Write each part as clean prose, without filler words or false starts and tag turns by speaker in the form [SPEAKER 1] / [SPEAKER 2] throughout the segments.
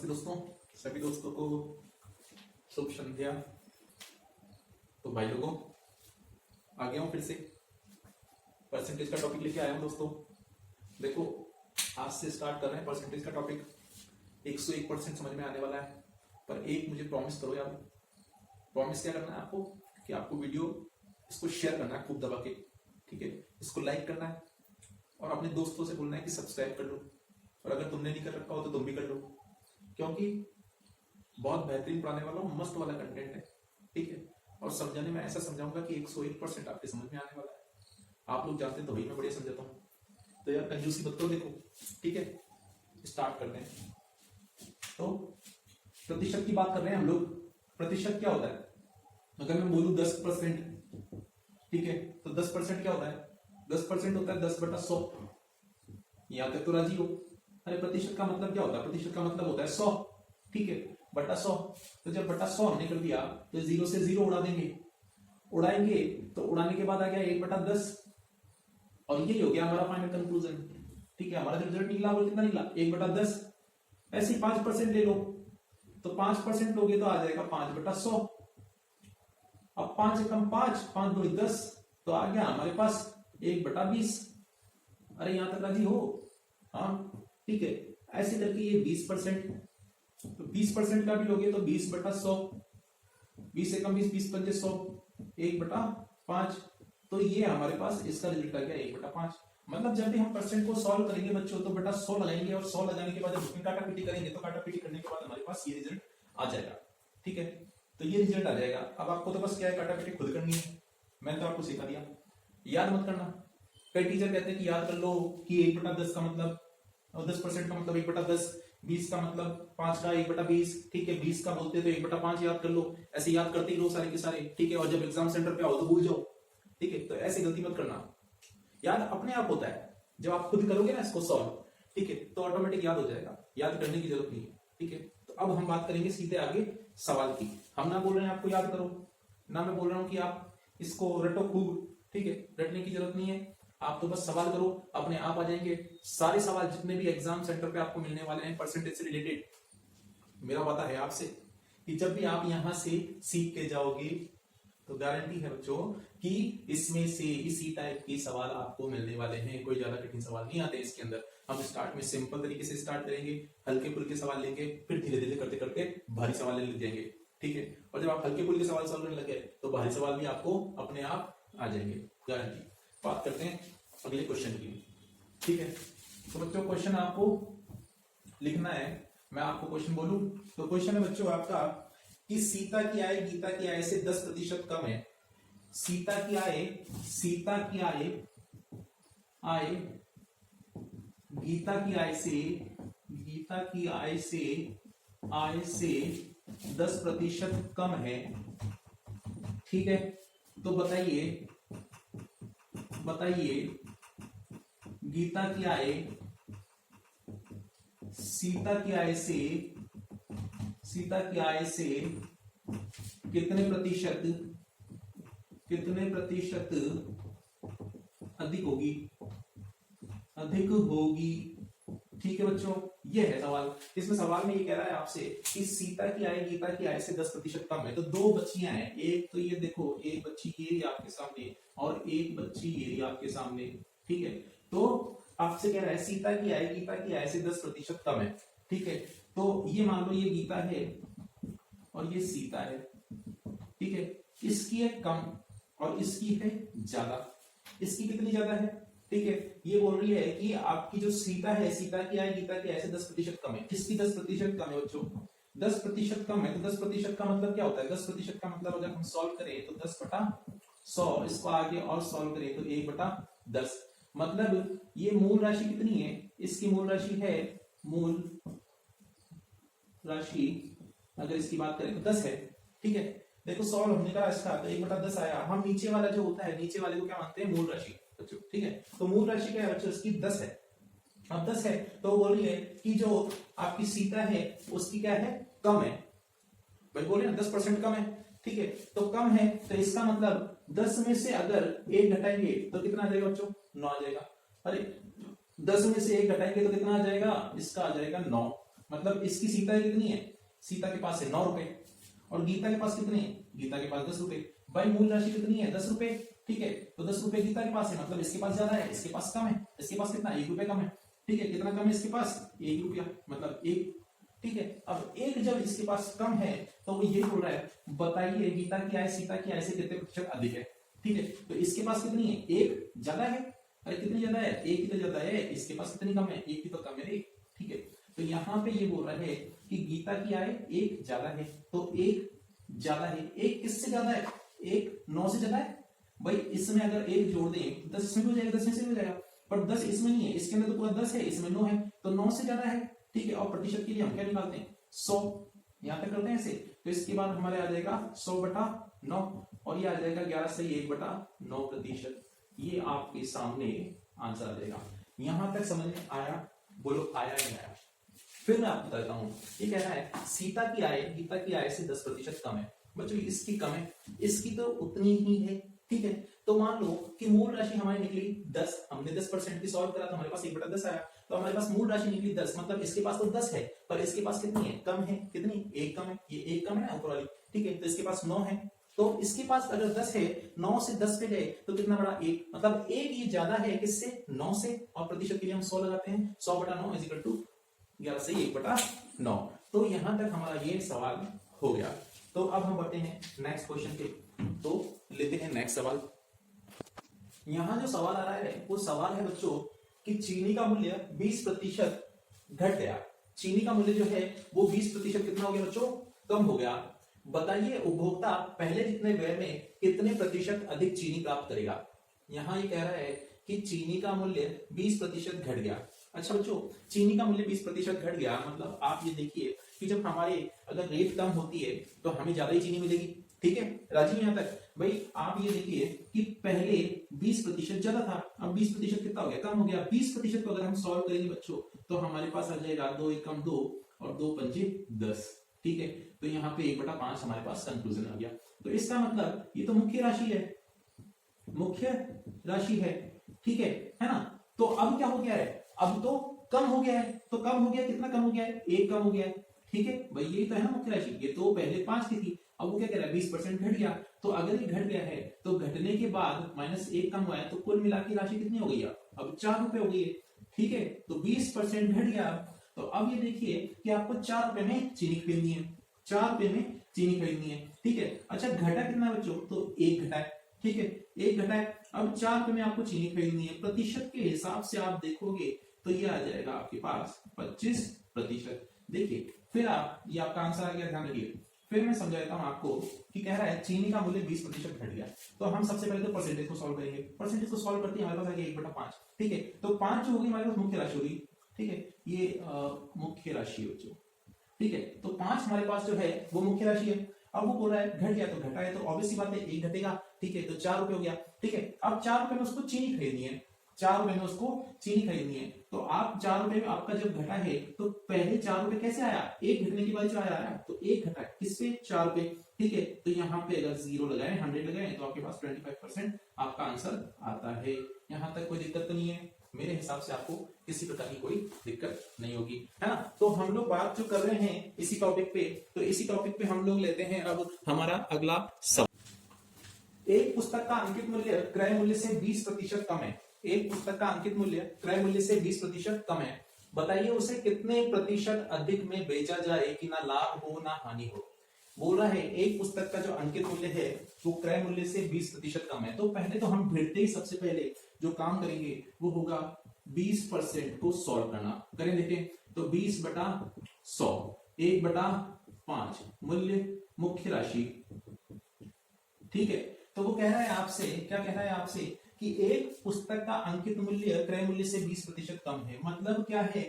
[SPEAKER 1] नमस्ते दोस्तों, सभी दोस्तों को शुभ संध्या। तो भाई लोगों, आ गया हूँ फिर से परसेंटेज का टॉपिक लेके आया हूँ दोस्तों। देखो, आज से स्टार्ट कर रहे हैं परसेंटेज का टॉपिक। 101% समझ में आने वाला है, पर एक मुझे प्रॉमिस करो यार। प्रॉमिस क्या करना है आपको कि आपको वीडियो इसको शेयर करना है खूब दबा के, ठीक है। इसको लाइक करना है और अपने दोस्तों से बोलना है कि सब्सक्राइब कर लो, और अगर तुमने नहीं कर रखा हो तो तुम भी कर लो, क्योंकि बहुत बेहतरीन पढ़ाने वाला हूँ, मस्त वाला कंटेंट है, ठीक है। और समझाने में ऐसा समझाऊंगा कि 101% आपके समझ में आने वाला है। आप लोग जानते हैं तो वही मैं बढ़िया समझाता हूँ, तो यार कंजूसी मत करो। देखो, ठीक है, स्टार्ट करते हैं। तो प्रतिशत की बात कर रहे हैं हम लोग। प्रतिशत क्या होता है? अगर मैं बोलूं 10%, ठीक है, तो 10% क्या होता है? 10% होता है 10/100। यहां तक तो राजी हो? अरे प्रतिशत का मतलब क्या होता है? प्रतिशत का मतलब होता है 100, ठीक है, बटा 100। तो जब बटा 100 हमने कर दिया तो 0 से 0 उड़ा देंगे। उड़ाएंगे तो उड़ाने के बाद आ गया 1/10, और ये हो गया हमारा फाइनल कंक्लूजन, ठीक है। हमारा जो रिजल्ट निकला वो कितना निकला? 1/10। ऐसे ही 5% ले लो, तो 5% लोगे तो आ जाएगा 5/100। अब 5 एकम 5, 5 दूनी 10, तो आ गया हमारे पास 1/20। अरे यहां तक राजी हो? हाँ, ठीक है। ऐसे करके ये 20%, तो 20% का भी लोगे तो 20/100, 20 एकम 20, 20 पंजे 100, 1/5। तो ये हमारे पास इसका रिजल्ट आ गया 1/5। मतलब जब भी हम परसेंट को सॉल्व करेंगे बच्चों, तो बटा 100 लगाएंगे, और 100 लगाने के बाद जब उसमें काटा पीटी करेंगे तो काटा पीटी करने के बाद हमारे पास ये रिजल्ट आ जाएगा, ठीक है। तो ये रिजल्ट आ जाएगा। अब आपको तो बस क्या है, काटा पीटी खुद करनी है। मैंने तो आपको सिखा दिया, याद मत करना। कई टीचर कहते हैं कि याद कर लो कि 1/10 का मतलब, और 10% का मतलब 1/10, 20 का मतलब 5 का 1/20, ठीक है। 20 का बोलते तो 1/5 याद कर लो। ऐसे याद करते ही रहो सारे के सारे, ठीक है। और जब एग्जाम सेंटर पे आओ तो भूल जाओ, ठीक है। तो ऐसे गलती मत करना। याद अपने आप होता है, जब आप खुद करोगे ना इसको सॉल्व, ठीक है, तो ऑटोमेटिक याद हो जाएगा, याद करने की जरूरत नहीं है, ठीक है। तो अब हम बात करेंगे सीधे आगे सवाल की। हम ना बोल रहे हैं आपको याद करो, ना मैं बोल रहा हूं कि आप इसको रटो खूब, ठीक है। रटने की जरूरत नहीं है, आप तो बस सवाल करो, अपने आप आ जाएंगे सारे सवाल जितने भी एग्जाम सेंटर पे आपको मिलने वाले हैं परसेंटेज से रिलेटेड। मेरा वादा है आपसे कि जब भी आप यहां से सीख के जाओगे तो गारंटी है बच्चों कि इसमें से इसी टाइप के सवाल आपको मिलने वाले हैं। कोई ज्यादा कठिन सवाल नहीं आते इसके अंदर। हम स्टार्ट में सिंपल तरीके से स्टार्ट करेंगे, हल्के फुल्के सवाल लेंगे, फिर धीरे धीरे करते करते भारी सवाल ले जाएंगे, ठीक है। और जब आप हल्के फुल्के सवाल सॉल्व करने लगे तो भारी सवाल भी आपको अपने आप आ जाएंगे, गारंटी। बात करते हैं अगले क्वेश्चन की, ठीक है। तो बच्चों क्वेश्चन आपको लिखना है। मैं आपको क्वेश्चन बोलूं तो क्वेश्चन है बच्चों आपका कि सीता की आय गीता की आय से 10% कम है। सीता की आय गीता की आय से 10% कम है, ठीक है। तो बताइए गीता की आय सीता की आय से कितने प्रतिशत अधिक होगी, ठीक है बच्चों। ये है सवाल। इसमें सवाल में ये कह रहा है आपसे कि सीता की आय गीता की आय से 10% कम है। तो दो बच्चियां हैं, एक तो ये देखो, एक बच्ची ये आपके सामने और एक बच्ची ये आपके सामने, ठीक है। तो आपसे कह रहा है सीता की आय गीता की आय से 10% कम है, ठीक है। तो ये मान लो ये गीता है और ये सीता है, ठीक है। इसकी है कम और इसकी है ज्यादा। इसकी कितनी ज्यादा है? ठीक है, ये बोल रही है कि आपकी जो सीता है, सीता की आय गीता की आय से 10% कम है। किसकी 10% कम है बच्चों? 10% कम है। तो 10% का मतलब क्या होता है? 10% का मतलब अगर हम सॉल्व करें तो 10/100, इसको आगे और सॉल्व करें तो 1/10। मतलब ये मूल राशि कितनी है? इसकी मूल राशि है, मूल राशि अगर इसकी बात करें तो 10 है, ठीक है। देखो सॉल्व हमने कहा इसका तो 1/10 आया। हम नीचे वाला जो होता है, नीचे वाले को क्या मानते हैं? मूल राशि बच्चों, ठीक है। तो मूल राशि क्या है बच्चों? इसकी 10 है। अब 10 है तो बोल रही है कि जो आपकी सीता है उसकी क्या है? कम है। भाई बोले ना 10% कम है, ठीक है। तो कम है तो इसका मतलब 10 में से अगर 1 घटाएंगे तो कितना आ जाएगा बच्चों? 9 आ जाएगा। अरे 10 में से 1 घटाएंगे तो कितना आ जाएगा? इसका आ जाएगा 9। मतलब इसकी सीता कितनी है, सीता के पास है 9 रुपए, और गीता के पास कितने हैं, गीता के पास 10 रुपए। भाई मूल राशि कितनी है, 10 रुपए, ठीक है। तो 10 रुपए गीता के पास है, मतलब इसके पास ज्यादा है, इसके पास कम है। इसके पास कितना, 1 रुपए कम है, ठीक है। कितना कम है इसके पास, 1 रुपया, मतलब 1, ठीक है। अब 1 जब इसके पास कम है तो वो ये बोल रहा है बताइए गीता की आय सीता की आय से कितने प्रतिशत अधिक है, ठीक है। तो इसके पास कितनी है, 1 ज्यादा है। अरे कितनी ज्यादा है, 1 की तो ज्यादा है, इसके पास कितनी कम है, 1 की तो कम है, ठीक है। तो यहाँ पे ये बोल रहा है कि गीता की आय 1 ज्यादा है, तो 1 ज्यादा है। 1 किससे ज्यादा है, 1 9 से ज्यादा है। भाई इसमें अगर 1 जोड़ दें 10 इसमें भी हो जाएगा, 10 में से भी हो जाएगा, पर 10 इसमें नहीं है, इसके अंदर तो पूरा 10 है, इसमें 9 है, तो 9 से ज्यादा है, ठीक है। और प्रतिशत के लिए हम क्या निकालते हैं, 100, यहां तक करते हैं ऐसे। तो इसके बाद हमारे आ जाएगा 100/9, और ये आ जाएगा 11 से 1/9 प्रतिशत। ये आपके सामने आंसर आ जाएगा। यहां तक समझ में आया, बोलो आया नहीं आया। फिर मैं आपको बताता हूं, ये कह रहा है सीता की आय गीता की आय से 10% कम है। बच्चों इसकी कम है, इसकी तो उतनी ही है, ठीक है। तो मान लो कि मूल राशि हमारी निकली 10, हमने 10% की सॉल्व करा तो हमारे पास 1/10 आया, तो हमारे पास मूल राशि निकली 10, मतलब इसके पास तो 10 है, पर इसके पास कितनी है, कम है, कितनी, 1 कम है, ये 1 कम है ना ऊपर वाली, ठीक है। तो इसके पास 9 है, तो इसके पास अगर 10 है, 9 से 10 पे गए तो कितना बड़ा, 1, मतलब 1 ये ज्यादा है किससे, 9 से, और प्रतिशत के लिए हम 100 लगाते हैं, 100/9 इज इक्वल टू 11 से 1/9। तो यहां तक हमारा ये सवाल हो गया। तो अब हम बढ़ते हैं नेक्स्ट क्वेश्चन पे, तो लेते हैं नेक्स्ट सवाल। यहां जो सवाल आ रहा है वो सवाल है बच्चों कि चीनी का मूल्य 20% घट गया। चीनी का मूल्य जो है वो 20% कितना हो गया बच्चों, कम हो गया। बताइए उपभोक्ता पहले जितने व्यय में कितने प्रतिशत अधिक चीनी प्राप्त करेगा। यहां ये कह रहा है कि चीनी का मूल्य 20% घट गया। अच्छा बच्चों, चीनी का मूल्य 20% घट गया, मतलब आप ये देखिए कि जब हमारे अगर रेट कम होती है तो हमें ज्यादा ही चीनी मिलेगी, ठीक है। राजी यहां तक, भाई आप ये देखिए कि पहले 20% ज्यादा था, अब 20% कितना हो गया, कम हो गया। 20% को अगर हम सॉल्व करेंगे बच्चों तो हमारे पास आ जाएगा 2 एकम 2 और 2 पंजे 10, ठीक है। तो यहाँ पे 1/5 हमारे पास कंक्लूजन आ गया। तो इसका मतलब ये तो मुख्य राशि है, मुख्य राशि है, ठीक है ना। तो अब क्या हो गया है, अब तो कम हो गया है, तो कम हो गया, कितना कम हो गया है, 1 कम हो गया है, ठीक है। भाई यही तो है ना मुख्य राशि, ये तो पहले 5 की थी, अब वो क्या कह रहा है 20% घट गया। तो अगर ये घट गया है तो घटने के बाद -1 कम हुआ है, तो कुल मिला के राशि कितनी हो गई है, अब 4 रुपए हो गई है, ठीक है। तो 20% घट गया। तो अब ये देखिए कि आपको 4 रुपए में चीनी खरीदनी है, 4 रुपए में चीनी खरीदनी है, ठीक है। अच्छा घटा कितना बच्चों, तो 1 घटा है, ठीक है, 1 घटा है। अब 4 रुपए में आपको चीनी खरीदनी है, प्रतिशत के हिसाब से आप देखोगे तो ये आ जाएगा आपके पास 25%। देखिए फिर आप, ये आपका आंसर आ गया, ध्यान रखिए। फिर मैं समझाता हूं आपको कि कह रहा है चीनी का मूल्य 20% घट गया। तो हम सबसे पहले तो परसेंटेज को सॉल्व करेंगे। परसेंटेज को सॉल्व करते हैं हमारे पास आ गया 1/5, ठीक है। तो 5 जो होगी हमारे पास मुख्य राशि होगी, ठीक है, ये मुख्य राशि हो जो, ठीक है। तो 5 हमारे पास जो है वो मुख्य राशि है। अब वो बोल रहा है घट गया, तो घटा है, तो ऑब्वियस सी बात है 1 घटेगा, ठीक है। तो 4 रुपए हो गया, ठीक है। अब 4 रुपए में उसको चीनी खरीदनी है, 4 रुपए में उसको चीनी खरीदनी है। तो आप 4 रुपए में आपका जब घटा है तो पहले 4 रुपए कैसे आया, 1 घटने के बाद जो आया, तो 1 घटा है किससे, 4 रुपए, ठीक है। तो यहाँ पे अगर 0 लगाए, 100 लगाए, तो आपके पास 25% आपका आंसर आता है। यहाँ तक कोई दिक्कत तो नहीं है, मेरे हिसाब से आपको किसी प्रकार की कोई दिक्कत नहीं होगी, है ना। तो हम लोग बात जो कर रहे हैं इसी टॉपिक पे, तो इसी टॉपिक पे हम लोग लेते हैं अब हमारा अगला सवाल। एक पुस्तक का अंकित मूल्य क्रय मूल्य से 20% कम है। एक पुस्तक का अंकित मूल्य क्रय मूल्य से 20% कम है। बताइए उसे कितने प्रतिशत अधिक में बेचा जाए कि ना लाभ हो ना हानि हो। बोल रहा है एक पुस्तक का जो अंकित मूल्य है वो क्रय मूल्य से 20% कम है। तो पहले तो हम भिड़ते ही सबसे पहले जो काम करेंगे वो होगा 20% को सॉल्व करना। करें देखें, तो 20/100, 1/5 मूल्य मुख्य राशि, ठीक है। तो वो कह रहा है आपसे, क्या कह रहा है आपसे कि एक पुस्तक का अंकित मूल्य क्रय मूल्य से 20% कम है। मतलब क्या है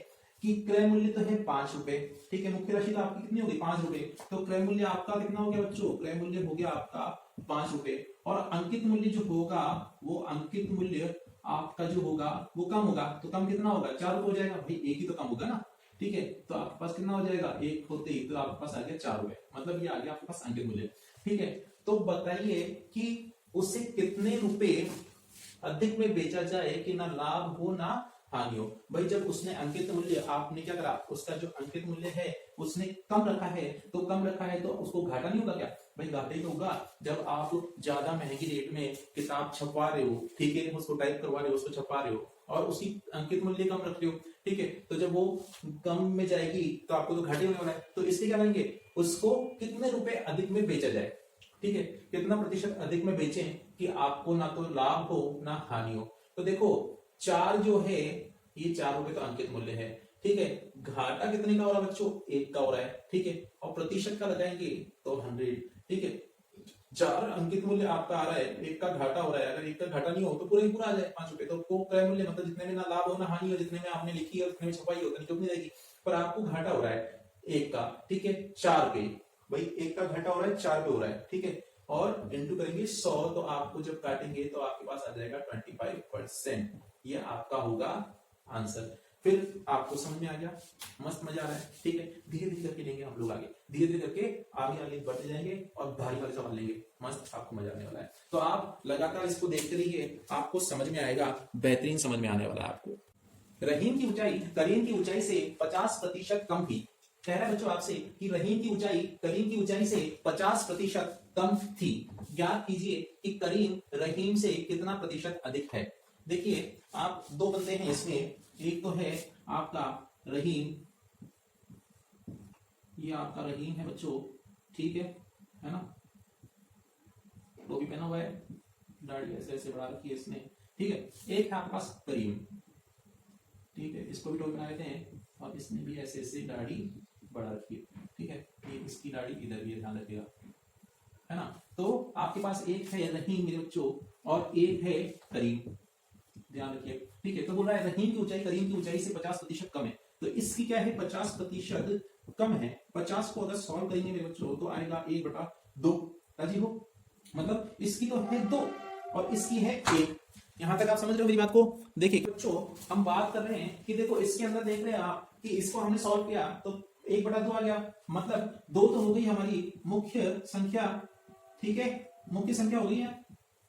[SPEAKER 1] कि क्रय मूल्य तो है 5 रुपए, ठीक है। मुख्य राशि तो आपकी कितनी होगी, 5 रुपए। तो क्रय मूल्य आपका कितना हो गया बच्चों, क्रय मूल्य हो गया आपका 5 रुपए। और अंकित मूल्य जो होगा वो अंकित मूल्य आपका जो होगा वो कम होगा। तो कम कितना होगा, 4 रुपए हो जाएगा, भाई 1 ही तो कम होगा ना, ठीक है। तो आपके पास कितना हो जाएगा, 1 होते ही तो आपके पास आ गया 4 रुपए, मतलब ये आ गया आपके पास अंकित मूल्य, ठीक है। तो बताइए कि उसे कितने रुपए अधिक में बेचा जाए कि ना लाभ हो ना हानि हो। भाई जब उसने अंकित मूल्य, आपने क्या करा, उसका जो अंकित मूल्य है उसने कम रखा है, तो कम रखा है तो उसको घाटा नहीं होगा क्या? भाई घाटा ही तो होगा। जब आप ज्यादा महंगी रेट में किताब छपवा रहे हो, ठीक है, उसको टाइप करवा रहे हो, उसको छपवा रहे हो और उसकी अंकित मूल्य कम रख रहे हो, ठीक है, तो जब वो कम में जाएगी तो आपको तो घाटे होने वाला है। तो इसलिए क्या करेंगे, उसको कितने रुपए अधिक में बेचा जाए, ठीक है, कितना प्रतिशत अधिक में बेचें कि आपको ना तो लाभ हो ना हानि हो। तो देखो 4 जो है ये 4 रुपए तो अंकित मूल्य है, ठीक है, घाटा कितने का हो रहा है बच्चों, 1 का हो रहा है, ठीक है, और प्रतिशत का लगाएंगे तो 100, ठीक है, 4 अंकित मूल्य आपका आ रहा है, 1 का घाटा हो रहा है, अगर 1 का घाटा नहीं हो तो पूरा ही पूरा आ जाए 5 रुपए, तो वो क्रय मूल्य मतलब जितने में ना लाभ हो ना हानि हो, जितने में आपने लिखी है उतने में छपाई हो, उतनी चुप नहीं रहेगी, पर आपको घाटा हो रहा है 1 का, ठीक है, 4 रुपए, भाई 1 का घाटा हो रहा है 4 रुपए हो रहा है, ठीक है, और इंटू करेंगे 100, तो आपको जब काटेंगे तो आपके पास आ जाएगा 25%, ये आपका होगा आंसर। फिर आपको समझ में आ गया, मस्त मजा आ रहा है, ठीक है, धीरे धीरे करके लेंगे हम लोग आगे, धीरे धीरे करके आगे आगे बढ़ते जाएंगे और भारी भारी सवाल लेंगे, मस्त आपको मजा आने वाला है। तो आप लगातार इसको देखते रहिए, आपको समझ में आएगा, बेहतरीन समझ में आने वाला है आपको। रहीम की ऊंचाई करीम की ऊंचाई से 50% कम थी। कह रहा है बच्चों आपसे कि रहीम की ऊंचाई करीम की ऊंचाई से 50% कम थी। ज्ञात कीजिए कि करीम रहीम से कितना प्रतिशत अधिक है। देखिए आप दो बंदे हैं इसमें, एक तो है आपका रहीम, ये आपका रहीम है बच्चों, ठीक है ना, टोपी पहना हुआ है, दाढ़ी ऐसे ऐसे बढ़ा रखी है इसने, ठीक है, एक है आपके पास करीम, ठीक है, इसको भी टोपी बना लेते हैं और इसने भी ऐसे ऐसे दाढ़ी बढ़ा रखी है, ठीक है, ये इसकी दाढ़ी इधर भी ध्यान रखिएगा, है ना। तो आपके पास एक है रहीम मेरे बच्चों और एक है करीम, ध्यान रखिए, ठीक है। तो बोल रहा है रहीम की ऊंचाई करीम की ऊंचाई से 50% कम है, तो इसकी क्या है 50% कम है। 50 को अगर सॉल्व करेंगे मेरे बच्चों तो आएगा 1/2, राजी हो, मतलब इसकी तो है 2 और इसकी है 1। यहां तक आप समझ रहे हो मेरी बात को। देखिए बच्चों हम बात कर रहे हैं कि देखो इसके अंदर देख रहे हैं आप कि इसको हमने सॉल्व किया तो 1/2 आ गया, मतलब 2 तो हो गई हमारी मुख्य संख्या, ठीक है, मुख्य संख्या हो गई है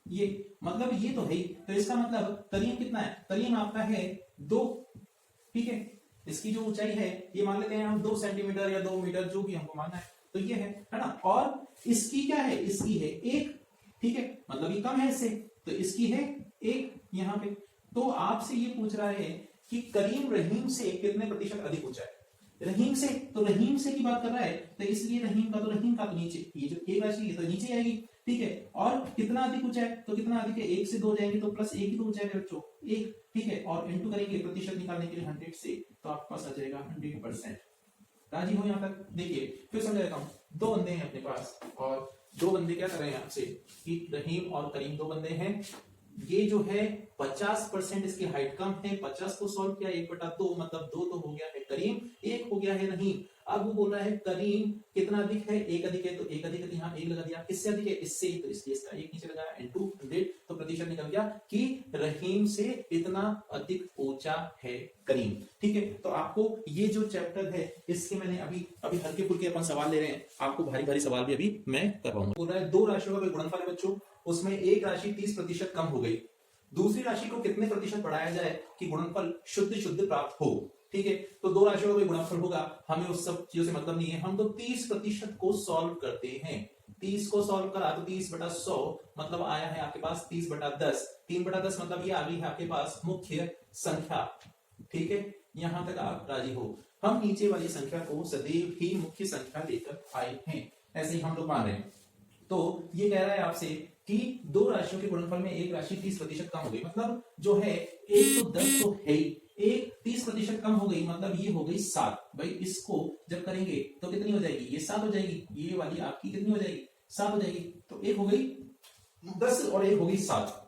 [SPEAKER 1] ये, मतलब ये तो है ही, तो इसका मतलब करीम कितना है, करीम आपका है 2, ठीक है, इसकी जो ऊंचाई है ये मान लेते हैं हम 2 सेंटीमीटर या 2 मीटर जो भी हमको मानना है, तो ये है ना, और इसकी क्या है, इसकी है 1, ठीक है, मतलब ये कम है इससे, तो इसकी है 1 यहाँ पे। तो आपसे ये पूछ रहा है कि करीम रहीम से कितने प्रतिशत अधिक ऊंचा है, रहीम से, तो रहीम से की बात कर रहा है, तो इसलिए रहीम का तो नीचे, ये जो एक राशि है तो नीचे आएगी, ठीक है, और कितना अधिक ऊंचा है, तो कितना अधिक है, 1 से 2 जाएंगे तो +1 ही तो ऊंचा है बच्चों, 1, ठीक है, और इंटू करेंगे प्रतिशत निकालने के लिए 100 से, तो आपके पास आ जाएगा 100%। राजी हो यहाँ तक। देखिए फिर समझा देता हूँ, 2 बंदे हैं अपने पास और 2 बंदे क्या कर रहे हैं आपसे कि रहीम और करीम 2 बंदे हैं, ये जो है 50% इसकी हाइट कम है, 50 को सॉल्व किया 1/2, मतलब 2 तो हो गया है करीम, 1 हो गया है रहीम। अब वो बोल रहा है करीम कितना अधिक है, 1 अधिक है, तो 1 अधिक है, तो यहाँ 1 लगा दिया, किससे अधिक है, इससे, तो इसलिए इसका 1 नीचे लगाया, इनटू 100, तो प्रतिशत निकल गया कि रहीम से इतना अधिक ऊंचा है करीम, ठीक है। तो आपको ये जो चैप्टर है इसके मैंने अभी हल्के फुल्के अपन सवाल ले रहे हैं, आपको भारी भारी सवाल भी अभी मैं करवाऊंगा। बोल रहा है 2 राशियों का गुणनफल है बच्चों, उसमें एक राशि 30% कम हो गई, दूसरी राशि को कितने प्रतिशत बढ़ाया जाए कि गुणनफल शुद्ध शुद्ध प्राप्त हो, ठीक है। तो 2 राशियों का कोई गुणनफल होगा, हमें उस सब चीजों से मतलब नहीं है, हम तो 30% को सॉल्व करते हैं। 30 को सॉल्व करा तो 30/100 मतलब आया है आपके पास 30/10, 3/10 मतलब ये आ गई है आपके पास मुख्य संख्या, ठीक है, यहां तक आप राजी हो। हम नीचे वाली संख्या को सदैव ही मुख्य संख्या लेकर आए हैं, ऐसे ही हम लोग मान रहे हैं। तो ये कह रहा है आपसे कि 2 राशियों के गुणनफल में एक राशि 30% कम हो गई, मतलब जो है 1 तो 10 तो है ही, एक 30% कम हो गई, मतलब ये हो गई 7। भाई इसको जब करेंगे तो कितनी हो जाएगी, ये 7 हो जाएगी, ये वाली आपकी कितनी हो जाएगी, 7 हो जाएगी, तो एक हो गई 10 और एक हो गई 7।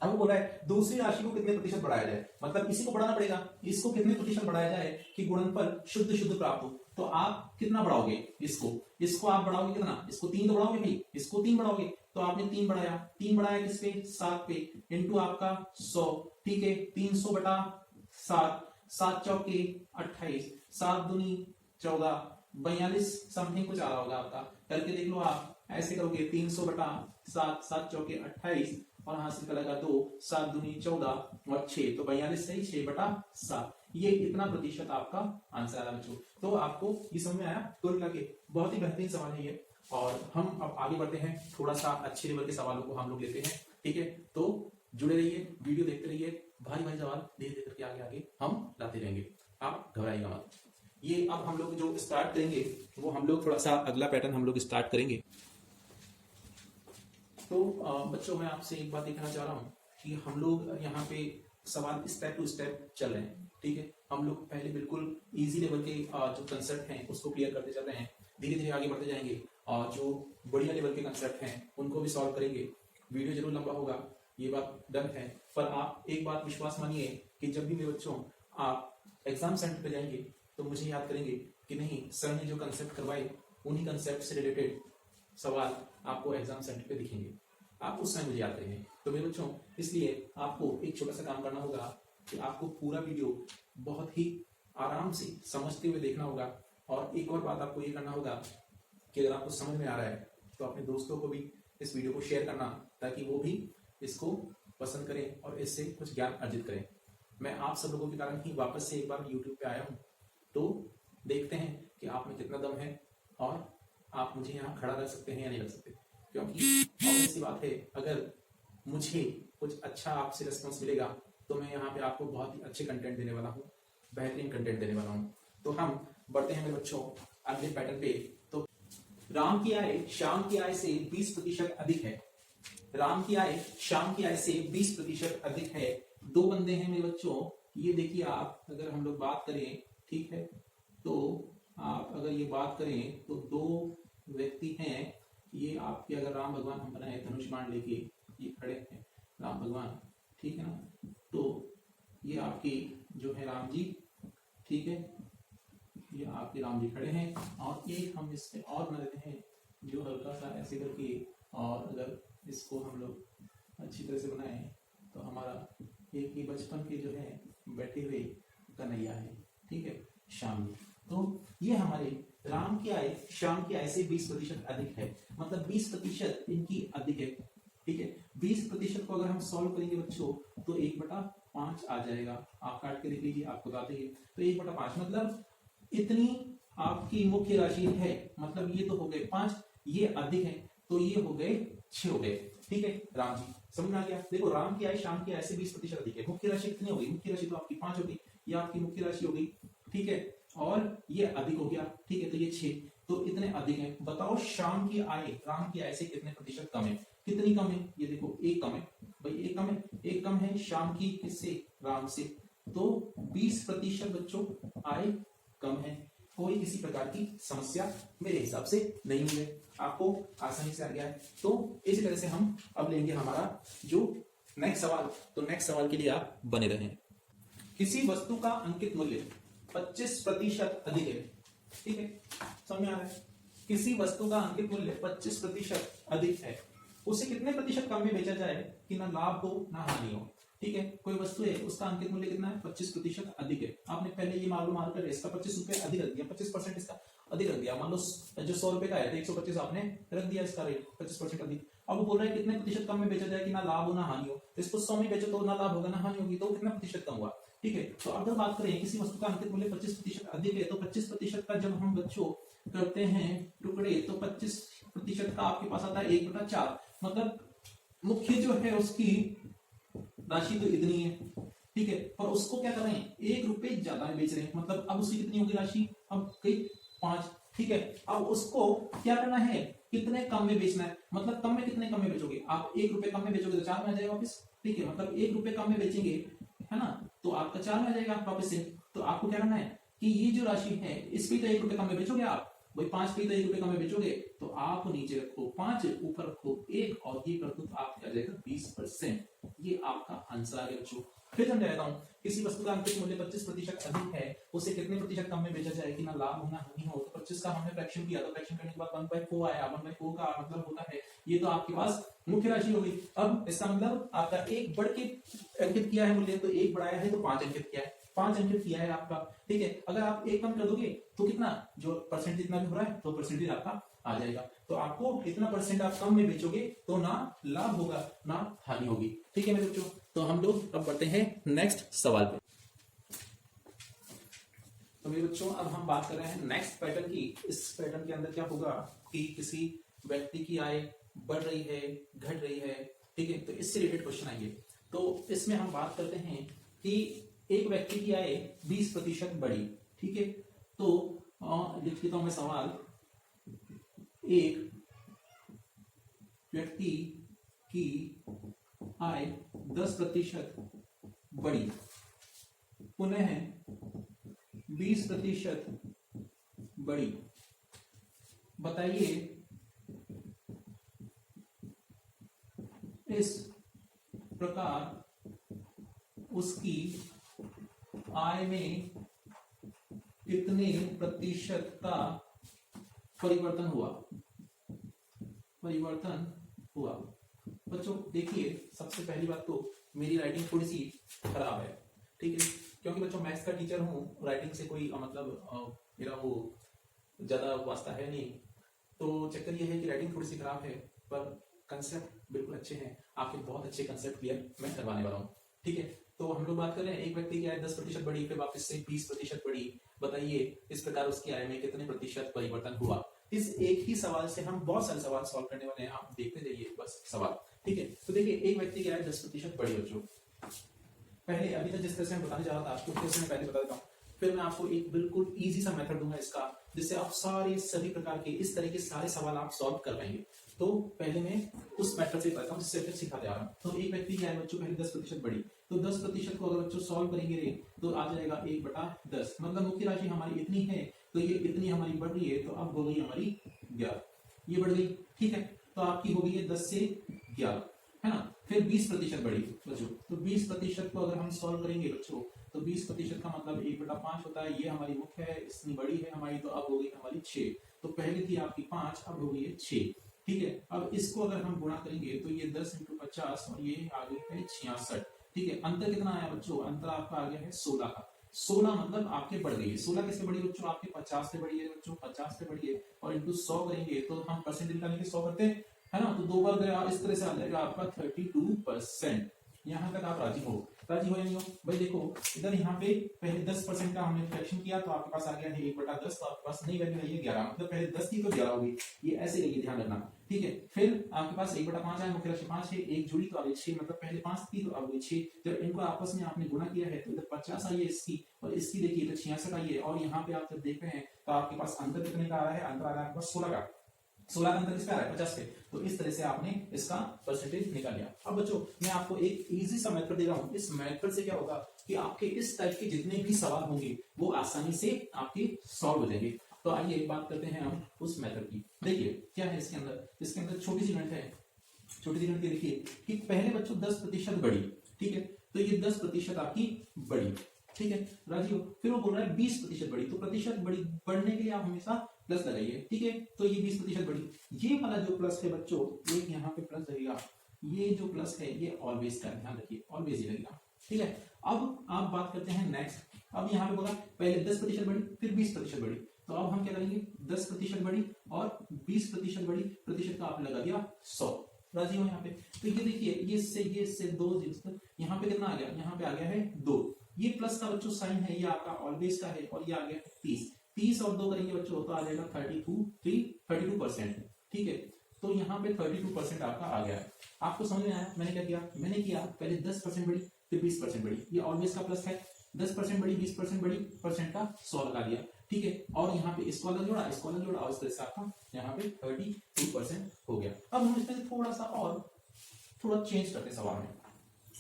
[SPEAKER 1] अब बोला है दूसरी राशि को कितने प्रतिशत बढ़ाया जाए, मतलब इसी को बढ़ाना पड़ेगा, इसको कितने प्रतिशत बढ़ाया जाए कि गुणनफल शुद्ध शुद्ध प्राप्त हो। तो आप कितना बढ़ाओगे, इसको आप बढ़ाओगे कितना, इसको 3 तो बढ़ाओगे भाई, इसको 3 बढ़ाओगे, तो आपने 3 बढ़ाया, 3 बढ़ाया किस पे, 7 पे, इंटू आपका 100, ठीक है, 300/7, 7 चौके 28, 7 दूनी 14, 42 समथिंग कुछ आ रहा होगा आपका, करके देख लो आप, ऐसे करोगे 300/7, 7 चौके 28, और हासिल का लगा 2, 7 दूनी 14 और 6, तो 42 सही 6/7, ये इतना प्रतिशत आपका आंसर आया बच्चों। तो आपको ये समझ में आया? कुल मिला के बहुत ही बेहतरीन सवाल है ये। और हम अब आगे बढ़ते हैं, थोड़ा सा अच्छे लेवल के सवालों को हम लोग लेते हैं, ठीक है। तो जुड़े रहिए, वीडियो देखते रहिए, भारी भारी सवाल धीरे धीरे करके आगे आगे हम लाते रहेंगे, आप घबराइएगा मत। ये अब हम लोग जो स्टार्ट करेंगे वो हम लोग थोड़ा सा अगला पैटर्न हम लोग स्टार्ट करेंगे। तो बच्चों मैं आपसे एक बात देखना चाह रहा हूँ कि हम लोग यहाँ पे सवाल स्टेप टू स्टेप चल रहे हैं, ठीक है। हम लोग पहले बिल्कुल इजी लेवल के जो कंसेप्ट हैं उसको क्लियर करते चल रहे हैं, धीरे धीरे आगे बढ़ते जाएंगे और जो बढ़िया लेवल के कंसेप्ट हैं उनको भी सॉल्व करेंगे। वीडियो जरूर लंबा होगा, ये बात डन है, पर आप एक बात विश्वास मानिए कि जब भी मेरे बच्चों आप एग्जाम सेंटर पे जाएंगे तो मुझे याद करेंगे कि नहीं सर ने जो कंसेप्ट करवाए उन्हीं कंसेप्ट से रिलेटेड सवाल आपको एग्जाम सेंटर पे दिखेंगे, आप उस समय मुझे याद करेंगे। तो मेरे बच्चों इसलिए आपको एक छोटा सा काम करना होगा कि आपको पूरा वीडियो बहुत ही आराम से समझते हुए देखना होगा। और एक और बात आपको ये करना होगा कि अगर आपको समझ में आ रहा है तो अपने दोस्तों को भी इस वीडियो को शेयर करना, ताकि वो भी इसको पसंद करें और इससे कुछ ज्ञान अर्जित करें। मैं आप सब लोगों के कारण ही वापस से एक बार यूट्यूब पे आया हूँ, तो देखते हैं कि आप में कितना दम है और आप मुझे यहाँ खड़ा रख सकते हैं या नहीं रख सकते। क्योंकि ऐसी बात है, अगर मुझे कुछ अच्छा आपसे रिस्पॉन्स मिलेगा तो मैं यहाँ पे आपको बहुत ही अच्छे कंटेंट देने वाला हूँ, बेहतरीन कंटेंट देने वाला हूँ। तो हम बढ़ते हैं मेरे बच्चों अगले पैटर्न पे। तो राम की आय शाम की आय से 20% अधिक है। राम की आय शाम की आय से 20% अधिक है। दो बंदे हैं मेरे बच्चों, ये देखिए आप, अगर हम लोग बात करें, ठीक है, तो आप अगर ये बात करें तो दो व्यक्ति हैं, ये आपके अगर राम भगवान हम बनाए धनुष बाण लेके ये खड़े हैं राम भगवान, ठीक है ना। तो ये आपके जो है राम जी, ठीक है, ये आपके राम जी खड़े हैं और एक हम इससे और बना देते हैं जो हल्का सा ऐसे करके, और अगर इसको हम लोग अच्छी तरह से बनाए तो हमारा एक ही बचपन के जो है बैठे हुए कन्हैया है, ठीक है, श्याम जी। तो ये हमारे राम की आय श्याम की आय से 20% अधिक है, मतलब 20% इनकी अधिक है, ठीक है। 20% को अगर हम सॉल्व करेंगे बच्चों तो 1/5 आ जाएगा। आप काट के देख लीजिए, आपको बताते हैं। तो 1/5 मतलब इतनी आपकी मुख्य राशि है, मतलब ये तो हो गए 5, ये अधिक है तो ये हो गए 6 हो गए, ठीक है। राम जी समझ में आ गया। देखो राम की आय शाम की आय से 20% अधिक है। मुख्य राशि कितनी हो गई? मुख्य राशि तो आपकी 5 हो गई, ये आपकी मुख्य राशि हो गई, ठीक है, और ये अधिक हो गया, ठीक है, तो ये 6, तो इतने अधिक है। बताओ शाम की आय राम की आय से कितने प्रतिशत कम है? कितनी कम है? ये देखो 1 कम है भाई, 1 कम है, 1 कम है शाम की किससे? राम से। तो 20% बच्चों आय कम है। कोई किसी प्रकार की समस्या मेरे हिसाब से नहीं है, आपको आसानी से आ गया है। तो इसी तरह से हम अब लेंगे हमारा जो नेक्स्ट सवाल। तो नेक्स्ट सवाल के लिए आप बने रहें। किसी वस्तु का अंकित मूल्य 25% अधिक है, ठीक है, समझ में आ रहा है? किसी वस्तु का अंकित मूल्य 25% अधिक है, उसे कितने प्रतिशत कम में बेचा जाए कि ना लाभ हो ना हानि हो, ठीक है। कोई वस्तु है, उसका अंकित मूल्य कितना है? 25% अधिक है। आपने पहले ये मालूम कर इसका 25 रुपए अधिक रख दिया, 25% इसका अधिक रख दिया। मान लो जो 100 रुपए का है तो 125 आपने रख दिया इसका रेट, 25% अधिक। अब वो बोल रहा है कितने प्रतिशत कम में बेचा जाए कि ना लाभ हो ना हानि हो। तो इसको 100 में बेचो तो ना लाभ होगा ना हानि होगी, तो कितना प्रतिशत कम हुआ, ठीक है। तो अगर बात करें किसी वस्तु का अंकित मूल्य 25% अधिक है, तो 25% का जब हम बच्चों करते हैं टुकड़े, तो 25% का आपके पास आता है 1/4, मतलब मुख्य जो है उसकी राशि तो इतनी है, ठीक है, पर उसको क्या कर रहे हैं? 1 रुपए ज्यादा में बेच रहे हैं, मतलब अब उसकी कितनी होगी राशि? अब गई 5, ठीक है। अब उसको क्या करना है? कितने कम में बेचना है, मतलब कम में कितने कम में बेचोगे आप? 1 रुपए कम में बेचोगे तो 4 में आ जाएगा वापस, ठीक है, मतलब 1 रुपए कम में बेचेंगे, है ना, तो आपका 4 में आ जाएगा वापस से। तो आपको क्या करना है कि ये जो राशि है इस पे तो 1 रुपए कम में बेचोगे आप, भाई 5 पे तो 1 रुपए कम में बेचोगे, तो आप नीचे रखो 5, ऊपर रखो 1, और ये कर दो तो आपका आ जाएगा 20%। ये आपका आंसर आ गया बच्चों। फिर समझा देता हूं, किसी वस्तु का अंकित मूल्य 25% अधिक है, उसे कितने प्रतिशत कम में बेचा जाए कि ना लाभ हो ना हानि हो। तो 25 का हमने फ्रैक्शन किया, तो फ्रैक्शन करने के बाद 1/4 आया। 1/4 का मतलब होता है, ये तो आपके पास मुख्य राशि हो गई। अब इसका मतलब आपका एक बढ़ के अंकित किया है मूल्य, तो 1 बढ़ाया है तो 5 अंकित किया है, 5 अंकित किया है आपका, ठीक है। अगर आप 1 कम कर दोगे तो कितना, जो परसेंटेज जितना भी हो रहा है तो परसेंटेज आपका आ जाएगा। तो आपको इतना परसेंट आप कम में बेचोगे तो ना लाभ होगा ना हानि होगी। ठीक है मेरे बच्चों, तो हम लोग अब बढ़ते हैं नेक्स्ट सवाल पे। तो मेरे बच्चों अब हम बात कर रहे हैं नेक्स्ट पैटर्न की। इस पैटर्न के अंदर क्या होगा कि किसी व्यक्ति की आय बढ़ रही है, घट रही है, ठीक है, तो इससे रिलेटेड क्वेश्चन आएंगे। तो इसमें हम बात करते हैं कि एक व्यक्ति की आय 20% बढ़ी, ठीक है, तो लिख देता हूं मैं सवाल। एक व्यक्ति की आय 10% बढ़ी, पुनः 20% बढ़ी, बताइए इस प्रकार उसकी आय में कितने प्रतिशत का परिवर्तन हुआ। बच्चों देखिए, सबसे पहली बात तो मेरी राइटिंग थोड़ी सी खराब है, ठीक है, क्योंकि बच्चों मैथ्स का टीचर हूं, राइटिंग से कोई मेरा वो ज्यादा वास्ता है नहीं। तो चक्कर ये है कि राइटिंग थोड़ी सी खराब है, पर कंसेप्ट बिल्कुल अच्छे हैं, आपके बहुत अच्छे कंसेप्ट क्लियर मैं करवाने वाला हूँ। ठीक है, तो हम लोग बात कर रहे हैं एक व्यक्ति की आय 10% बढ़ी, फिर वापस से 20% बढ़ी, बताइए इस प्रकार उसकी आय में कितने प्रतिशत परिवर्तन हुआ। इस एक ही सवाल से हम बहुत सारे सवाल सॉल्व करने वाले हैं, आप देखते जाइए बस सवाल। ठीक है, तो देखिए एक व्यक्ति की आय 10% बढ़ी बच्चों। पहले अभी तक जिस तरह से मैं बताने जा रहा था आपको, फिर से मैं पहले बता देता हूँ, फिर मैं आपको एक बिल्कुल इजी सा मेथड दूंगा इसका, जिससे आप सारे सभी प्रकार के इस तरह के सारे सवाल आप सॉल्व कर पाएंगे। तो पहले मैं उस मेथड से बताता हूँ जिससे फिर सिखाते आ रहा हूँ। तो एक व्यक्ति की आय बच्चों पहले 10% बढ़ी, तो 10% को अगर बच्चों सॉल्व करेंगे रे तो आ जाएगा 1/10, मतलब मुख्य राशि हमारी इतनी है, तो ये इतनी हमारी बढ़ रही है, तो अब हो गई हमारी 11, ये बढ़ गई। ठीक है, तो आपकी हो गई है 10 से 11, है ना। फिर 20% बढ़ी बच्चों, तो 20% को अगर हम सॉल्व करेंगे बच्चों, तो 20% का मतलब 1/5 होता है, ये हमारी मुख्य है, इतनी बड़ी है हमारी, तो अब हो गई हमारी 6। तो पहले थी आपकी 5, अब हो गई है 6। ठीक है, अब इसको अगर हम गुणा करेंगे तो ये 10 × 50 और ये आ गई है 66। ठीक है, अंतर कितना आया बच्चों, अंतर आपका आ गया है 16 का। 16 मतलब आपके बढ़ गई है। 16 किससे बढ़ी बच्चों, आपके 50 से बढ़ी है बच्चों, 50 से बढ़ी है, और इंटू 100 करेंगे तो हम परसेंटेज निकालेंगे 100 करते हैं, है ना, तो 2 बार गया, इस तरह से आ जाएगा आपका 32%। यहां तक आप राजी हो या नहीं हो भाई। देखो इधर यहाँ पे पहले 10% का हमने फ्रैक्शन किया, तो आपके पास आ गया है 1/10, तो आपके पास नई वैल्यू है 11, मतलब पहले 10 थी तो 11 होगी, ये ऐसे रहिए, ध्यान रखना। ठीक है, फिर आपके पास 1/5 आया, मुख्य राशि 5 है, एक जुड़ी तो आ गई 6, मतलब पहले 5 थी तो अब गई 6। जब इनको आपस में आपने गुणा किया है तो इधर 50 आई है इसकी, और इसकी देखिए इधर 66 आई है, और यहाँ पे आप जब देख रहे हैं तो आपके पास अंतर कितने का आ रहा है, अंतर आ रहा है आपके पास 16 का। 16 का अंतर किस पे आ रहा है, 50 पे। तो इस तरह से आपने इसका परसेंटेज निकाल लिया। अब बच्चों मैं आपको एक इजी सा मेथड दे रहा हूं, इस मेथड से क्या होगा कि आपके इस टाइप के जितने भी सवाल होंगे वो आसानी से आपके सॉल्व हो जाएंगे। तो आइए बात करते हैं हम उस मेथड की। देखिए क्या है इसके अंदर छोटी सी गणित है, छोटी सी गणित देखिए कि पहले बच्चों 10% बढ़ी, ठीक है, तो ये 10% आपकी बढ़ी, ठीक है राजी हो। फिर वो बोल रहा है 20% बढ़ी, तो प्रतिशत बढ़ी, बढ़ने के लिए आप हमेशा प्लस लगाइए, ठीक है, तो ये 20% बढ़ी, ये वाला जो प्लस है बच्चों, एक यहाँ पे प्लस लगेगा, ये जो प्लस है ये ऑलवेज का, ध्यान रखिए ऑलवेज ही लगेगा। ठीक है, अब आप बात करते हैं नेक्स्ट। अब यहाँ पे बोला पहले 10% बढ़ी फिर 20% बढ़ी, तो अब हम क्या करेंगे, 10% बढ़ी और 20% बढ़ी, प्रतिशत का आपने लगा दिया 100, राजी हो यहाँ पे। तो ये देखिए ये से 2 यहाँ पे कितना आ गया, यहाँ पे आ गया है 2, ये प्लस का बच्चों साइन है, ये आपका ऑलवेज का है, और ये आ गया 30 और 2 करेंगे बच्चों तो आ जाएगा 32%। ठीक है, तो यहाँ पे 32% आपका आ गया है। आपको समझ में आया मैंने क्या किया, मैंने किया पहले 10% बढ़ी फिर 20% बढ़ी, ये ऑलवेज का प्लस है, 10% बढ़ी 20% बढ़ी, परसेंट का 100 लगा दिया। ठीक है, और यहाँ पे इसको अलग जोड़ा इसको अलग जोड़ा, और इस तरह से आपका यहाँ पे 32% हो गया। अब हम इसमें थोड़ा सा और थोड़ा चेंज करते हैं सवाल में।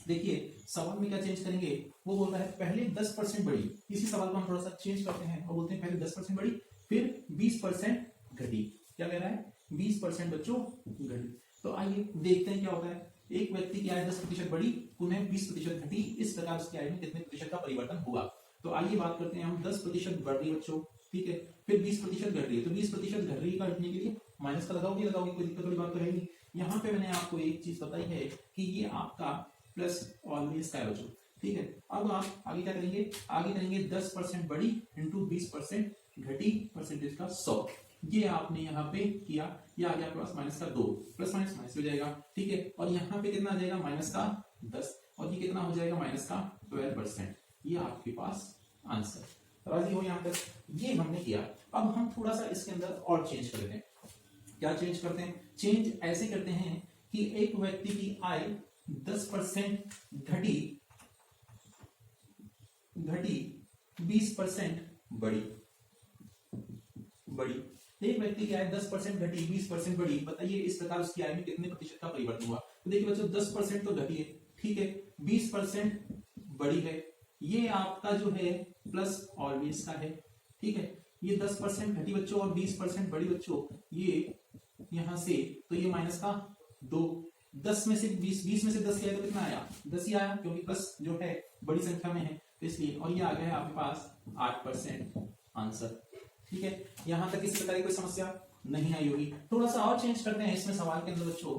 [SPEAKER 1] देखिए सवाल में क्या चेंज करेंगे, वो बोल रहा है पहले 10% बढ़ी, इसी सवाल को हम थोड़ा सा चेंज करते हैं और बोलते हैं पहले 10% बढ़ी फिर 20% घटी। क्या कह रहा है, 20% बच्चों घटी। तो आइए देखते हैं क्या होता है। एक व्यक्ति की आय 10% बढ़ी पुनः 20% घटी, इस प्रकार उसकी आय में कितने प्रतिशत का परिवर्तन हुआ। तो आइए बात करते हैं हम, 10% बढ़ रही है बच्चों, ठीक है, फिर 20% घट रही है, तो 20% घट रही है घटने के लिए माइनस का लगाओगे, कोई दिक्कत वाली बात तो है नहीं। यहाँ पे मैंने आपको एक चीज बताई है कि ये आपका प्लस ऑलवेज का है बच्चों, ठीक है। अब आप आगे क्या करेंगे, आगे करेंगे 10% बढ़ी इंटू 20% घटी, परसेंटेज का 100, ये आपने यहाँ पे किया, ये आ गया आपके पास माइनस का 2, प्लस माइनस माइनस हो जाएगा, ठीक है। और यहाँ पे कितना आ जाएगा माइनस का 10, और ये कितना हो जाएगा माइनस का 12%। ये आपके पास आंसर। राजी हो यहाँ तक? ये हमने किया। अब हम थोड़ा सा इसके अंदर और चेंज कर देते हैं। क्या चेंज करते हैं? चेंज ऐसे करते हैं कि एक व्यक्ति की आय 10% घटी 20% बढ़ी। एक व्यक्ति की आय 10% घटी 20% बढ़ी। बताइए इस प्रकार उसकी आय में कितने प्रतिशत का परिवर्तन हुआ? तो देखिए बच्चों 10% तो घटी है, ठीक है, 20% बढ़ी है, ये आपका जो है प्लस ऑलवेज का है, ठीक है। ये 10% घटी बच्चों और 20% बढ़ी बच्चों, ये यहां से तो ये माइनस का 2, 10 में से 20 में से 10 गया तो कितना आया? 10 ही आया, क्योंकि प्लस जो है बड़ी संख्या में है तो इसलिए। और ये आ गया है आपके पास 8% आंसर, ठीक है। यहां तक इस प्रकार की कोई समस्या नहीं आई होगी। थोड़ा सा और चेंज करते हैं इसमें सवाल के अंदर बच्चों,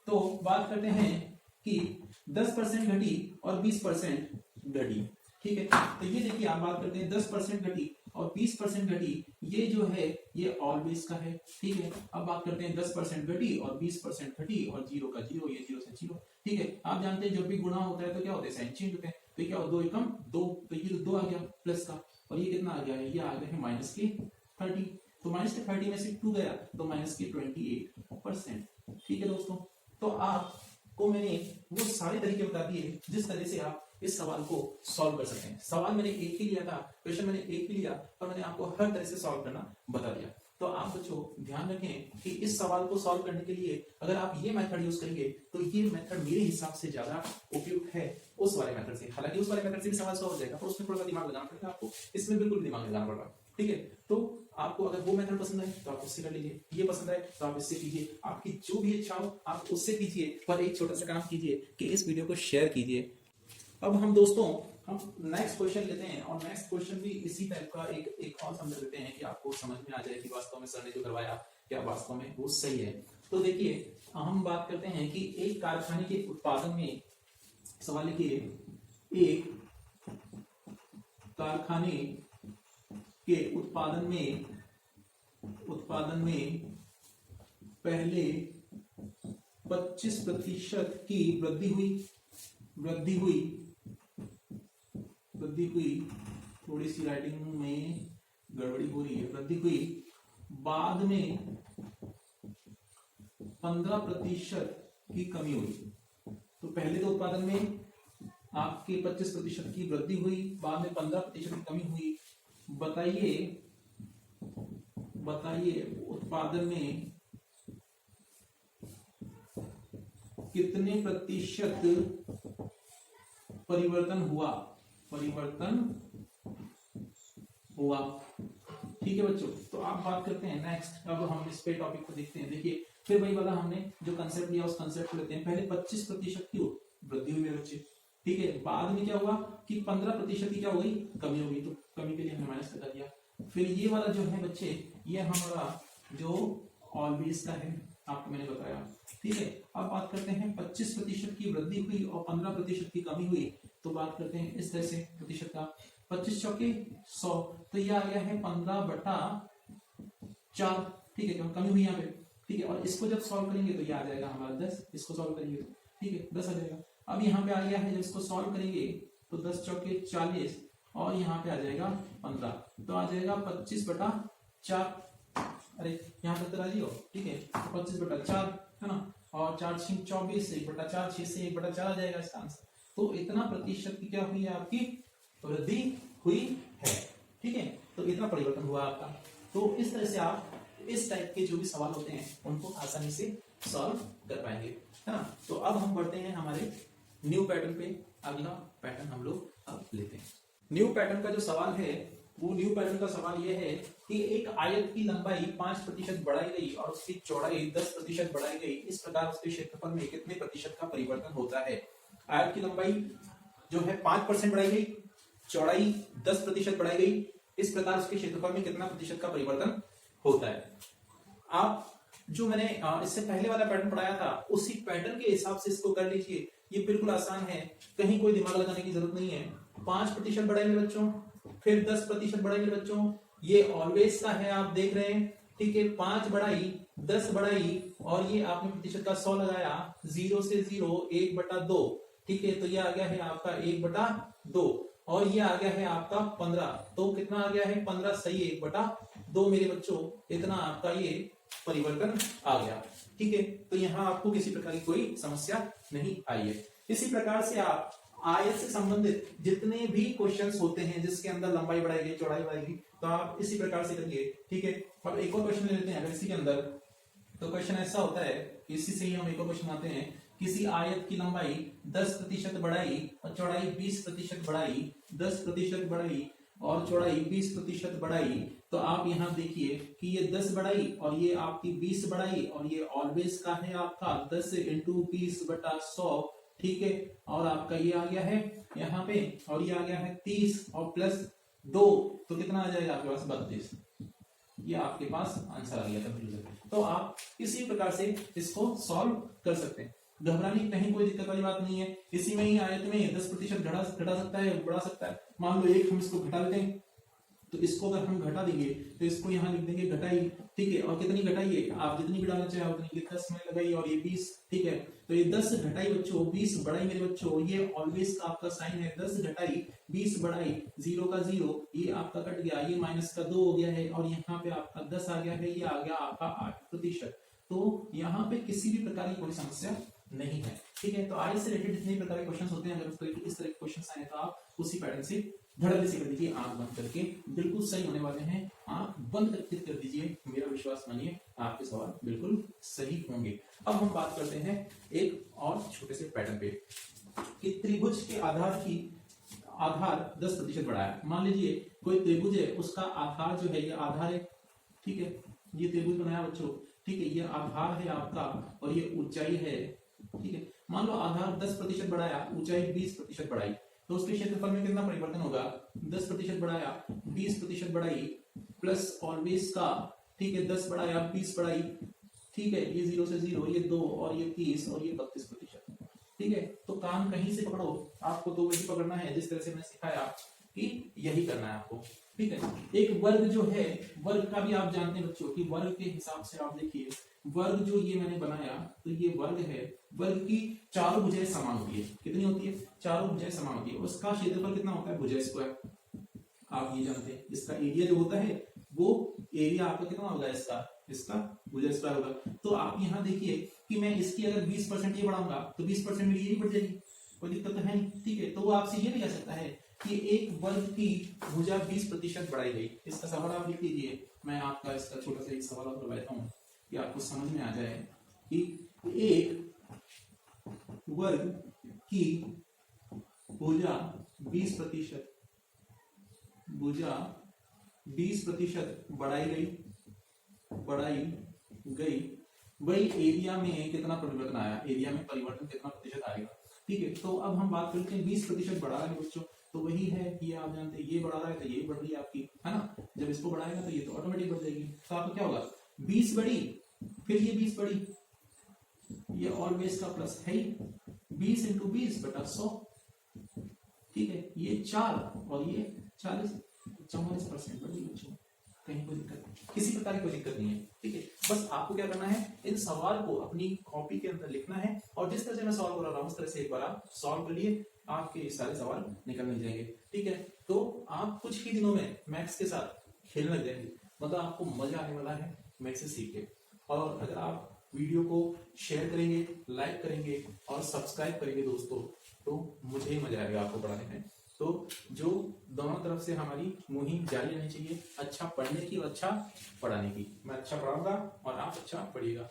[SPEAKER 1] तो बात करते हैं कि 10% घटी और 20% घटी, ठीक है। तो ये देखिए आप बात करते हैं 10% घटी और 20% घटी, ये जो है ये ऑलवेज का है, ठीक है। अब बात करते हैं 10% घटी और 20% घटी और 0 का 0, ये 0 से 0, ठीक है। आप जानते हैं जब भी गुणा होता है तो क्या होता है? साइन चेंज होते हैं। तो क्या हो, 2 एकम 2, तो ये 2 आ गया प्लस का, और ये कितना आ गया है? ये आ गया है माइनस के 30। तो माइनस के 30 में से 2 गया तो माइनस के 28%, ठीक है दोस्तों। तो आपको मैंने वो सारे तरीके बता दिए जिस तरह से आप इस सवाल को सॉल्व कर सकते हैं। सवाल मैंने एक ही लिया था, क्वेश्चन मैंने एक ही लिया, और मैंने आपको हर तरह से सॉल्व करना बता दिया। तो आप बच्चों ध्यान रखें कि इस सवाल को सॉल्व करने के लिए अगर आप ये मेथड यूज करेंगे तो ये मेथड मेरे हिसाब से ज्यादा उपयुक्त है उस वाले मेथड से। हालांकि उस वाले मेथड से भी सवाल सॉल्व हो जाएगा, पर उसमें थोड़ा सा दिमाग लगाना पड़ेगा आपको, इसमें बिल्कुल दिमाग लगाना पड़ेगा, ठीक है। तो आपको अगर वो मेथड पसंद है तो आप उससे कर लीजिए, ये पसंद है तो आप इससे कीजिए, आपकी जो भी इच्छा हो आप उससे कीजिए, पर एक छोटा सा काम कीजिए कि इस वीडियो को शेयर कीजिए। अब हम दोस्तों नेक्स्ट क्वेश्चन लेते हैं, और नेक्स्ट क्वेश्चन भी इसी टाइप का एक और समझ लेते हैं कि आपको समझ में आ जाए कि वास्तव में सर ने जो करवाया क्या वास्तव में वो सही है। तो देखिए हम बात करते हैं कि एक कारखाने के उत्पादन में, सवाल लिखिए, एक कारखाने के उत्पादन में पहले 25% की वृद्धि हुई, थोड़ी सी राइटिंग में गड़बड़ी हो रही है, वृद्धि हुई, बाद में 15% की कमी हुई। तो पहले तो उत्पादन में आपके 25% की वृद्धि हुई, बाद में 15% की कमी हुई। बताइए उत्पादन में कितने प्रतिशत परिवर्तन हुआ, ठीक है बच्चों। तो आप बात करते हैं नेक्स्ट, अब हम इस पे टॉपिक को देखते हैं। देखिए फिर वही वाला हमने जो कंसेप्ट लिया उस कंसेप्ट को लेते हैं। पहले 25% की वृद्धि हुई मेरे बच्चे, ठीक है। बाद में क्या हुआ कि 15% की क्या हो गई? कमी हो गई, तो कमी के लिए हमने माइनस लगा दिया। फिर ये वाला जो है बच्चे, ये हमारा जो ऑलवेज का है, आपको मैंने बताया, ठीक है। अब बात करते हैं 25% की वृद्धि हुई और 15% की कमी हुई, तो बात करते हैं इस तरह से प्रतिशत का, 25 चौके 100, तो ये आ गया है 15/4, ठीक है, क्योंकि कमी हुई यहाँ पे, ठीक है। और इसको जब सॉल्व करेंगे तो ये आ जाएगा हमारा 10, इसको सॉल्व करेंगे तो, ठीक है, 10 आ जाएगा। अब यहाँ पे आ गया है, जब इसको सॉल्व करेंगे तो 10 चौके 40, और यहाँ पे आ जाएगा 15, तो आ जाएगा 25/4। अरे यहाँ तक तो राजी हो, ठीक है, 25/4 है ना, और 4 6 24, 1/4, 6 से 1/4 आ जाएगा इसका आंसर। तो इतना प्रतिशत की क्या हुई है? आपकी वृद्धि हुई है, ठीक है। तो इतना परिवर्तन हुआ आपका। तो इस तरह से आप इस टाइप के जो भी सवाल होते हैं उनको आसानी से सॉल्व कर पाएंगे, है ना। तो अब हम बढ़ते हैं हमारे न्यू पैटर्न पे। अगला पैटर्न हम लोग अब लेते हैं। न्यू पैटर्न का जो सवाल है, वो न्यू पैटर्न का सवाल यह है कि एक आयत की लंबाई 5% बढ़ाई गई और उसकी चौड़ाई 10% बढ़ाई गई, इस प्रकार उसके क्षेत्रफल में कितने प्रतिशत का परिवर्तन होता है? आयत की लंबाई जो है 5% बढ़ाई गई, चौड़ाई 10% बढ़ाई गई, इस प्रकार उसके क्षेत्रफल में कितना प्रतिशत का परिवर्तन होता है? आप जो मैंने इससे पहले वाला पैटर्न पढ़ाया था उसी पैटर्न के हिसाब से इसको कर लीजिए, ये बिल्कुल आसान है, कहीं कोई दिमाग लगाने की जरूरत नहीं है। 5% बढ़ाएंगे बच्चों, फिर 10% बढ़ाएंगे बच्चों, ये ऑलवेज का है, आप देख रहे हैं, ठीक है, 5 बढ़ाई 10 बढ़ाई और ये आपने प्रतिशत का 100 लगाया, 0 से 0 1/2, ठीक है, तो ये आ गया है आपका 1/2 और ये आ गया है आपका 15, तो कितना आ गया है 15 सही 1/2 मेरे बच्चों, इतना आपका ये परिवर्तन आ गया। ठीक है, तो यहां आपको किसी प्रकार की कोई समस्या नहीं आई है। इसी प्रकार से आप आयत से संबंधित जितने भी क्वेश्चंस होते हैं जिसके अंदर लंबाई बढ़ाएगी चौड़ाई बढ़ाएगी, तो आप इसी प्रकार से करिए। ठीक है, अब एक और क्वेश्चन ले लेते हैं अगर इसी के अंदर, तो क्वेश्चन ऐसा होता है, इसी से ही हम एक और क्वेश्चन आते हैं, किसी आयत की लंबाई 10% बढ़ाई और चौड़ाई 20% बढ़ाई, 10% बढ़ाई और चौड़ाई 20% बढ़ाई, तो आप यहां देखिए कि ये 10 बढ़ाई और ये आपकी 20 बढ़ाई और ये ऑलवेज का है आपका 10 × 20/100, ठीक है, और आपका ये आ गया है यहाँ पे और ये आ गया है 30 और +2, तो कितना आ जाएगा आपके पास 32, ये आपके पास आंसर आ गया था। तो आप इसी प्रकार से इसको सॉल्व कर सकते हैं, घबराने की कहीं कोई दिक्कत वाली बात नहीं है। इसी में ही आयत में 10% घटा सकता है, बढ़ा सकता है। मान लो एक हम इसको घटा लेते हैं, तो इसको अगर हम घटा देंगे तो इसको यहाँ लिख देंगे घटाई, ठीक है, और कितनी घटाई है आप जितनी घटाना चाहे उतनी, 10 में लगाई और ये 20, ठीक है, तो ये 10 घटाई बच्चों 20 बढ़ाई मेरे बच्चों, ये ऑलवेज का आपका साइन है, 10 घटाई 20 बढ़ाई, 0 का 0 ये आपका कट गया, ये -2 हो गया है और यहाँ पे आपका 10 आ गया है, ये आ गया आपका 8%। तो यहाँ पे किसी भी प्रकार की कोई समस्या नहीं है। ठीक है, तो आय से रिलेटेड जितने प्रकार के क्वेश्चंस होते हैं, अगर इस तरह के क्वेश्चंस आए तो आप उसी पैटर्न से धड़ल्ले से कर दीजिए, आंख बंद करके, बिल्कुल सही होने वाले हैं, आंख बंद करके कर दीजिए, मेरा विश्वास मानिए आपके सवाल बिल्कुल सही होंगे। अब हम बात करते हैं एक और छोटे से पैटर्न पे कि त्रिभुज के आधार 10% बढ़ाया। मान लीजिए कोई त्रिभुज है, उसका आधार जो है ये आधार है, ठीक है, ये त्रिभुज बनाया बच्चों, ठीक है, ये आधार है आपका और ये ऊंचाई है, ठीक है, मान लो आधार 10% बढ़ाया, ऊंचाई 20% बढ़ाई, तो उसके क्षेत्रफल में कितना परिवर्तन होगा, 10% बढ़ाया 20% बढ़ाई प्लस ऑलवेज का, ठीक है, 10 बढ़ाया 20 बढ़ाई, ठीक है, ये 0 से 0 ये 2 और ये 30 और ये 32%, ठीक है, तो कान कहीं से पकड़ो, आपको तो वही पकड़ना है जिस तरह से मैंने सिखाया कि यही करना है आपको। ठीक है, एक वर्ग जो है, वर्ग का भी आप जानते हैं बच्चों कि वर्ग के हिसाब से आप देखिए, वर्ग जो ये मैंने बनाया तो ये वर्ग है, वर्ग की चारों भुजाएं समान होती है, कितनी होती है, चारों भुजाएं समान होती है, उसका क्षेत्रफल कितना होता है, भुजा स्क्वायर, आप ये जानते हैं। इसका एरिया जो होता है वो एरिया आपका कितना होगा, इसका भुजा स्क्वायर होगा। तो आप यहाँ देखिए कि मैं इसकी अगर 20% ये बढ़ाऊंगा तो 20% मेरी ये बढ़ जाएगी, कोई दिक्कत तो है नहीं। ठीक है, तो वो आपसे ये भी कह सकता है कि एक वर्ग की भुजा 20% बढ़ाई गई। इसका सवाल आप लिख लीजिए, मैं आपका इसका छोटा सा एक सवाल और करवाता हूँ कि आपको समझ में आ जाए कि एक वर्ग की भुजा 20% बढ़ाई गई, वही एरिया में कितना परिवर्तन आया, एरिया में परिवर्तन कितना प्रतिशत आएगा। ठीक है, तो अब हम बात करते हैं 20% बढ़ा रहे हैं बच्चों, तो वही है ये आप जानते हैं, ये बढ़ा रहा है तो ये बढ़ रही है आपकी, है ना, जब इसको बढ़ाएगा तो ये तो ऑटोमेटिक बढ़ जाएगी। तो आपको क्या होगा, 20 बढ़ी फिर ये 20 बढ़ी, ये ऑलवेज का प्लस है ही, 20 × 20/100, ठीक है, ये 4 और ये 44% बढ़ी बच्चों, कहीं कोई दिक्कत नहीं, किसी प्रकार की कोई दिक्कत नहीं है। ठीक है, बस आपको क्या करना है, इन सवाल को अपनी कॉपी के अंदर लिखना है और जिस तरह से मैं सवाल कर रहा हूं उस तरह से एक बार आप सॉल्व कर लिए, आपके सारे सवाल निकल मिल जाएंगे। ठीक है, तो आप कुछ ही दिनों में मैथ्स के साथ खेलने लग जाएंगे, मतलब आपको मजा आने वाला है मैथ्स से सीख के। और अगर आप वीडियो को शेयर करेंगे, लाइक करेंगे और सब्सक्राइब करेंगे दोस्तों, तो मुझे ही मजा आएगा आपको पढ़ाने में। तो जो दोनों तरफ से हमारी मुहिम जारी रहनी चाहिए, अच्छा पढ़ने की और अच्छा पढ़ाने की। मैं अच्छा पढ़ाऊंगा और आप अच्छा पढ़िएगा।